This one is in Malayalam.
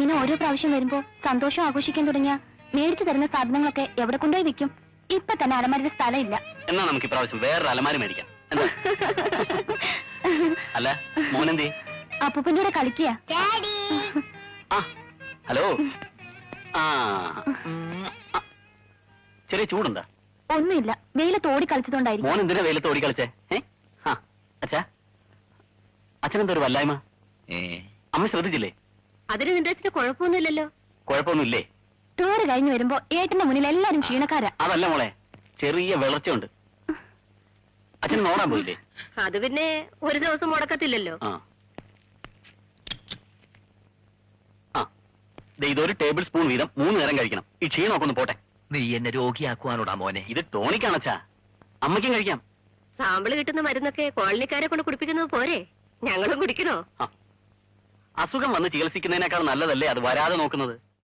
ഇങ്ങനെ ഓരോ പ്രാവശ്യം വരുമ്പോ സന്തോഷം ആഘോഷിക്കാൻ തുടങ്ങിയ മേടിച്ചു തരുന്ന സാധനങ്ങളൊക്കെ എവിടെ കൊണ്ടുപോയി വെക്കും? ഇപ്പൊ തന്നെ അലമാരിയുടെ സ്ഥലം ഇല്ല. എന്നാ നമുക്ക് ഇപ്രാവശ്യം വേറൊരു അലമാരി മേടിക്കാം. അല്ല മോനെന്തേ? അപ്പൂപ്പന്റെ കൂടെ കളിക്കുക. ഹലോ. ആ ചെറിയ ചൂടുണ്ടാ? ഒന്നുമില്ല, വെയിലത്ത് ഓടി കളിച്ചതുകൊണ്ടായിരിക്കും. മോൻ എന്തിനാ വെയിലത്ത് ഓടി കളിച്ചേ? അച്ഛാ, അച്ഛനെന്താ ഒരു വല്ലായ്മ? അമ്മ ശ്രദ്ധിച്ചില്ലേ? അതിന് നിന്റെ അച്ഛന് കുഴപ്പമൊന്നുമില്ലല്ലോ. കുഴപ്പമൊന്നുമില്ലേ? ടൂറ് കഴിഞ്ഞു വരുമ്പോ ഏട്ടന്റെ മുന്നിൽ എല്ലാരും ക്ഷീണക്കാരാ. അതല്ല മോളെ, ചെറിയ വിളർച്ചയുണ്ട്. അച്ഛൻ നോടാൻ പോയില്ലേ? അത് പിന്നെ ഒരു ദിവസം മുടക്കത്തില്ലല്ലോ. ഇതൊരു ടേബിൾ സ്പൂൺ വീതം 3 നേരം കഴിക്കണം. ഈ ക്ഷീണമൊക്കെ ഒന്ന് പോട്ടെ. നീ എന്നെ രോഗിയാക്കുവാനോടാ മോനെ. ഇത് ടോണിക്കാണച്ചാ, അമ്മയ്ക്കും കഴിക്കാം. സാമ്പിള് കിട്ടുന്ന മരുന്നൊക്കെ കോളനിക്കാരെ കൊണ്ട് കുടിപ്പിക്കുന്നത് പോരെ? ഞങ്ങളും കുടിക്കണോ? അസുഖം വന്ന് ചികിത്സിക്കുന്നതിനേക്കാൾ നല്ലതല്ലേ അത് വരാതെ നോക്കുന്നത്?